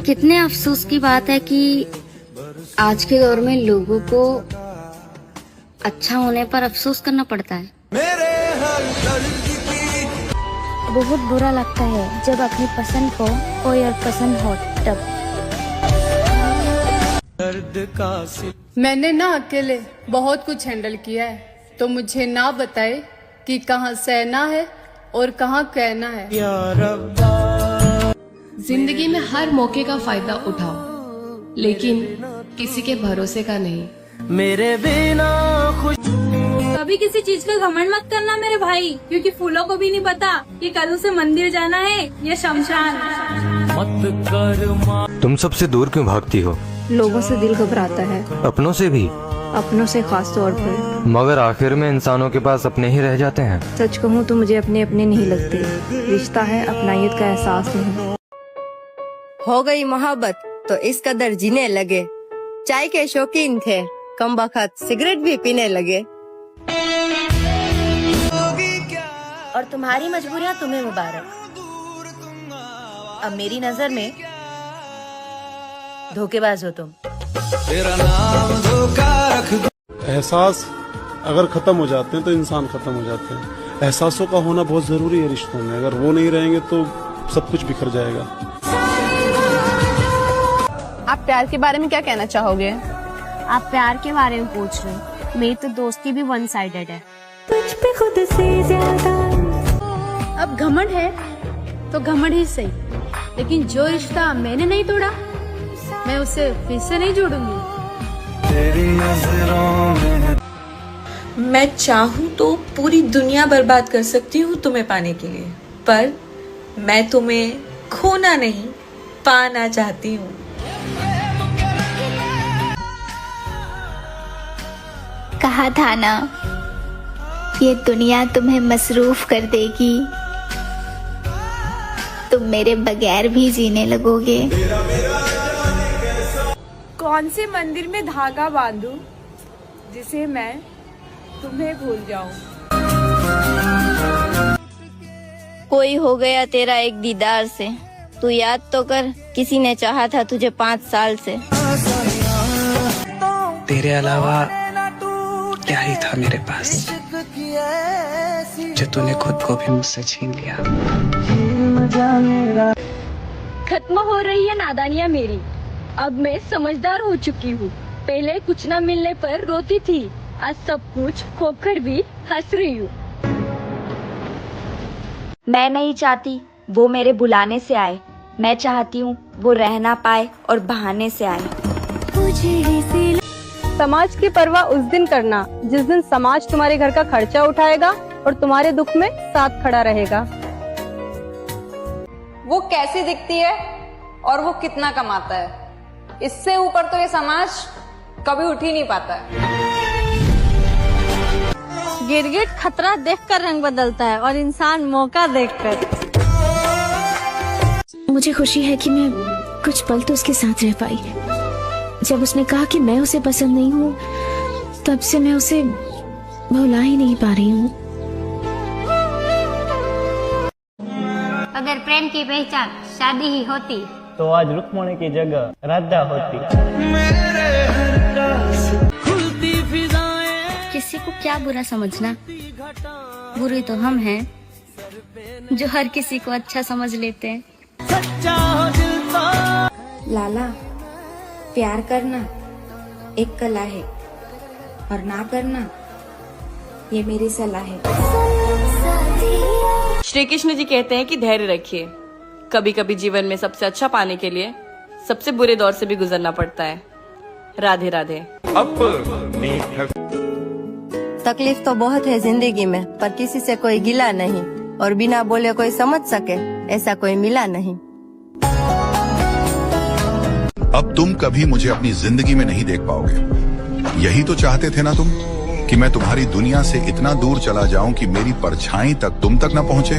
कितने अफसोस की बात है कि आज के दौर में लोगों को अच्छा होने पर अफसोस करना पड़ता है। बहुत बुरा लगता है जब अपनी पसंद को कोई और पसंद हो तब। मैंने ना अकेले बहुत कुछ हैंडल किया है, तो मुझे ना बताए कि कहाँ सहना है और कहाँ कहना है। जिंदगी में हर मौके का फायदा उठाओ, लेकिन किसी के भरोसे का नहीं। मेरे बिना खुश कभी किसी चीज का घमंड मत करना मेरे भाई, क्योंकि फूलों को भी नहीं पता कि कल उसे मंदिर जाना है या शमशान। मत कर। तुम सबसे दूर क्यों भागती हो? लोगों से दिल घबराता है, अपनों से भी? अपनों से खास तौर पर। मगर आखिर में इंसानों के पास अपने ही रह जाते हैं। सच कहूँ तो मुझे अपने अपने नहीं लगते। रिश्ता है, अपनायत का एहसास नहीं। हो गई मोहब्बत तो इस कदर जीने लगे, चाय के शौकीन थे कमबख्त सिगरेट भी पीने लगे। और तुम्हारी मजबूरियां तुम्हें मुबारक। अब मेरी नजर में धोखेबाज हो तुम। तेरा नाम धोखा रख दो। एहसास अगर खत्म हो जाते हैं तो इंसान खत्म हो जाते हैं। एहसासों का होना बहुत जरूरी है रिश्तों में, अगर वो नहीं रहेंगे तो सब कुछ बिखर जाएगा। आप प्यार के बारे में क्या कहना चाहोगे? आप प्यार के बारे में पूछ रहे हैं, मेरी तो दोस्ती भी वन साइडेड है। तुझ पे खुद से ज्यादा। अब घमंड है तो घमंड ही सही, लेकिन जो रिश्ता मैंने नहीं तोड़ा मैं उसे फिर से नहीं जोड़ूंगी। तेरी नजरों में मैं चाहूँ तो पूरी दुनिया बर्बाद कर सकती हूँ तुम्हें पाने के लिए, पर मैं तुम्हें खोना नहीं पाना चाहती हूँ। कहा था ना ये दुनिया तुम्हें मसरूफ कर देगी, तुम मेरे बगैर भी जीने लगोगे। कौन से मंदिर में धागा बांधूं जिसे मैं तुम्हें भूल जाऊं। कोई हो गया तेरा एक दीदार से, तू याद तो कर किसी ने चाहा था तुझे 5 साल से। तेरे अलावा क्या ही था मेरे पास जो तूने खुद को भी मुझसे छीन लिया। खत्म हो रही है नादानियाँ मेरी, अब मैं समझदार हो चुकी हूँ। पहले कुछ न मिलने पर रोती थी, आज सब कुछ खोकर भी हंस रही हूँ। मैं नहीं चाहती वो मेरे बुलाने से आए, मैं चाहती हूँ वो रहना पाए और बहाने से आए। समाज की परवाह उस दिन करना जिस दिन समाज तुम्हारे घर का खर्चा उठाएगा और तुम्हारे दुख में साथ खड़ा रहेगा। वो कैसी दिखती है और वो कितना कमाता है, इससे ऊपर तो ये समाज कभी उठ ही नहीं पाता है। गिरगिट खतरा देखकर रंग बदलता है और इंसान मौका देखकर। मुझे खुशी है कि मैं कुछ पल तो उसके साथ रह पाई। जब उसने कहा कि मैं उसे पसंद नहीं हूँ, तब से मैं उसे भुला ही नहीं पा रही हूँ। अगर प्रेम की पहचान शादी ही होती तो आज रुक्मणी की जगह राधा होती। खुलती फिजाएं। किसी को क्या बुरा समझना, बुरे तो हम हैं जो हर किसी को अच्छा समझ लेते हैं। सच्चा हो दिल तो। लाला, प्यार करना एक कला है और ना करना ये मेरी सलाह है। श्री कृष्ण जी कहते हैं कि धैर्य रखिए, कभी कभी जीवन में सबसे अच्छा पाने के लिए सबसे बुरे दौर से भी गुजरना पड़ता है। राधे राधे। तकलीफ तो बहुत है जिंदगी में, पर किसी से कोई गिला नहीं, और बिना बोले कोई समझ सके ऐसा कोई मिला नहीं। अब तुम कभी मुझे अपनी जिंदगी में नहीं देख पाओगे। यही तो चाहते थे ना तुम, कि मैं तुम्हारी दुनिया से इतना दूर चला जाऊं कि मेरी परछाई तक तुम तक ना पहुंचे।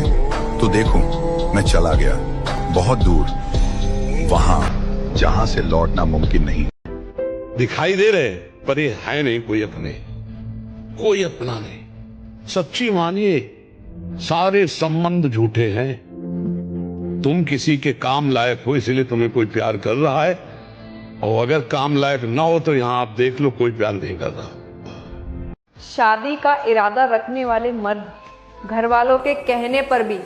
तो देखो, मैं चला गया बहुत दूर, वहां जहां से लौटना मुमकिन नहीं। दिखाई दे रहे पर ये है नहीं कोई अपने, कोई अपना नहीं। सच्ची मानिए सारे संबंध झूठे हैं। तुम किसी के काम लायक हो इसलिए तुम्हें कोई प्यार कर रहा है, और अगर काम लायक ना हो तो यहाँ आप देख लो कोई प्यार नहीं कर रहा। शादी का इरादा रखने वाले मर्द घर वालों के कहने पर भी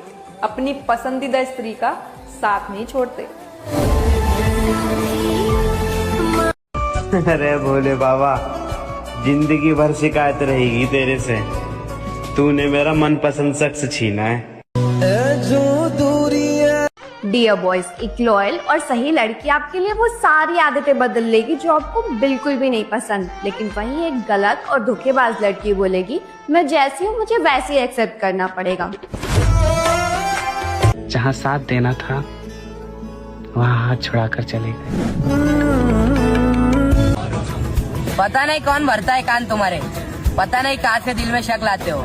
अपनी पसंदीदा स्त्री का साथ नहीं छोड़ते। अरे भोले बाबा, जिंदगी भर शिकायत रहेगी तेरे से, तूने मेरा मनपसंद शख्स छीना है। डियर बॉयज, एक लॉयल और सही लड़की आपके लिए वो सारी आदतें बदल लेगी जो आपको बिल्कुल भी नहीं पसंद, लेकिन वहीं एक गलत और धोखेबाज लड़की बोलेगी मैं जैसी हूँ मुझे वैसे ही एक्सेप्ट करना पड़ेगा। जहाँ साथ देना था वहाँ हाथ छुड़ाकर चले गए। पता नहीं कौन भरता है कान तुम्हारे, पता नहीं कहाँ से दिल में शक लाते हो।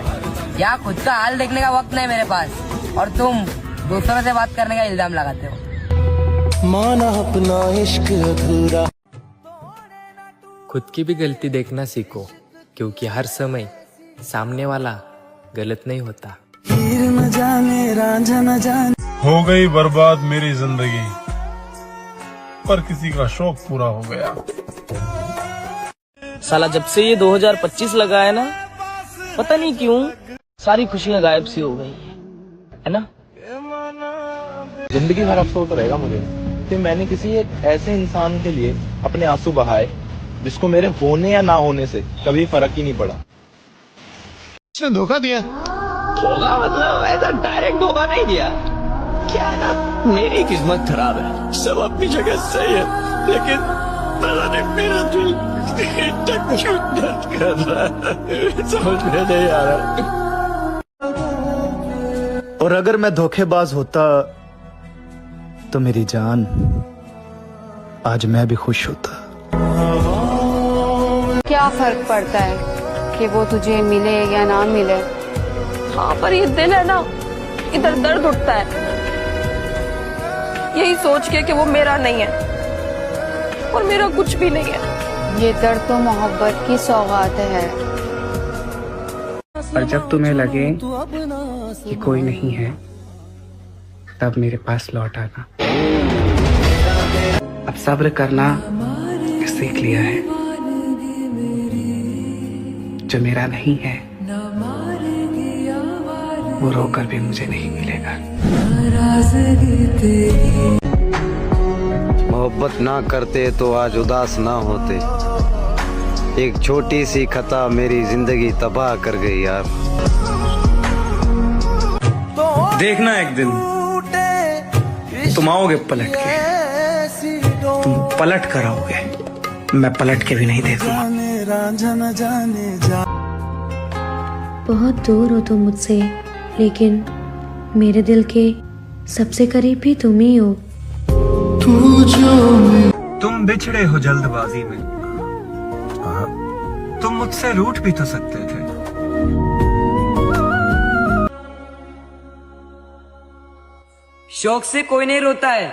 यहाँ खुद का हाल देखने का वक्त नहीं मेरे पास, और तुम दूसरों से बात करने का इल्जाम लगाते हो। माना अपना इश्क अधूरा। खुद की भी गलती देखना सीखो, क्योंकि हर समय सामने वाला गलत नहीं होता। न जाने रांझा न जाने। हो गई बर्बाद मेरी जिंदगी, पर किसी का शौक पूरा हो गया। साला जब से ये 2025 लगा है ना, पता नहीं क्यों सारी खुशियां गायब सी हो गई है ना। जिंदगी भर अफसोस रहेगा मुझे कि मैंने किसी एक ऐसे इंसान के लिए अपने आंसू बहाए जिसको मेरे होने या ना होने से कभी फर्क ही नहीं पड़ा। इसने धोखा दिया। धोखा मतलब ऐसा डायरेक्ट धोखा नहीं दिया, क्या है ना, मेरी किस्मत खराब है। सब अपनी जगह सही है, लेकिन पता नहीं मेरा दिल क्यों दर्द कर रहा है, समझ में नहीं आ रहा। और अगर मैं धोखेबाज होता तो मेरी जान आज मैं भी खुश होता। क्या फर्क पड़ता है कि वो तुझे मिले या ना मिले। हाँ, पर ये दिल है ना, इधर दर्द उठता है यही सोच के कि वो मेरा नहीं है और मेरा कुछ भी नहीं है। ये दर्द तो मोहब्बत की सौगात है। और जब तुम्हें लगे कि कोई नहीं है, तब मेरे पास लौट आना। अब सब्र करना सीख लिया है। जो मेरा नहीं है वो रोकर भी मुझे नहीं मिलेगा। मोहब्बत ना करते तो आज उदास ना होते। एक छोटी सी खता मेरी जिंदगी तबाह कर गई यार। देखना एक दिन तुम आओगे पलट के, तुम पलट कर आओगे, मैं पलट के भी नहीं देखूंगा। बहुत दूर हो तुम मुझसे, लेकिन मेरे दिल के सबसे करीब भी तुम ही हो। तुम बिछड़े हो जल्दबाजी में, तुम मुझसे रूठ भी तो सकते थे। शौक से कोई नहीं रोता है,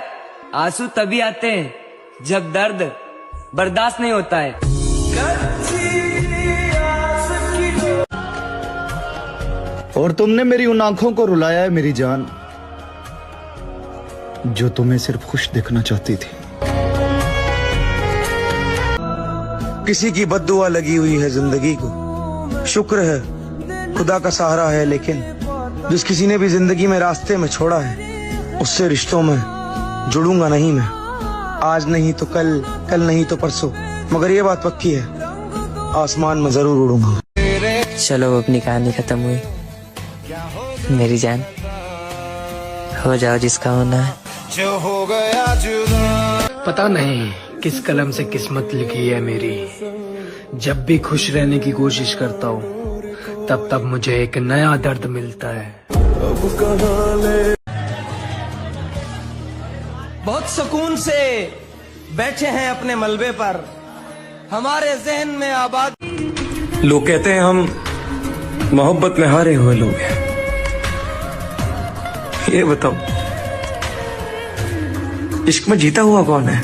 आंसू तभी आते हैं जब दर्द बर्दाश्त नहीं होता है। और तुमने मेरी उन आंखों को रुलाया है मेरी जान, जो तुम्हें सिर्फ खुश देखना चाहती थी। किसी की बद्दुआ लगी हुई है जिंदगी को, शुक्र है खुदा का सहारा है, लेकिन जिस किसी ने भी जिंदगी में रास्ते में छोड़ा है उससे रिश्तों में जुड़ूंगा नहीं मैं। आज नहीं तो कल, कल नहीं तो परसों, मगर ये बात पक्की है आसमान में जरूर उड़ूंगा। चलो अपनी कहानी खत्म हुई मेरी जान, हो जाओ जिसका होना है। जो हो गया जुदा। पता नहीं किस कलम से किस्मत लिखी है मेरी, जब भी खुश रहने की कोशिश करता हूँ तब तब मुझे एक नया दर्द मिलता है। बहुत सुकून से बैठे हैं अपने मलबे पर, हमारे जहन में आबाद। लोग कहते हैं हम मोहब्बत में हारे हुए लोग हैं। ये बताओ इश्क में जीता हुआ कौन है?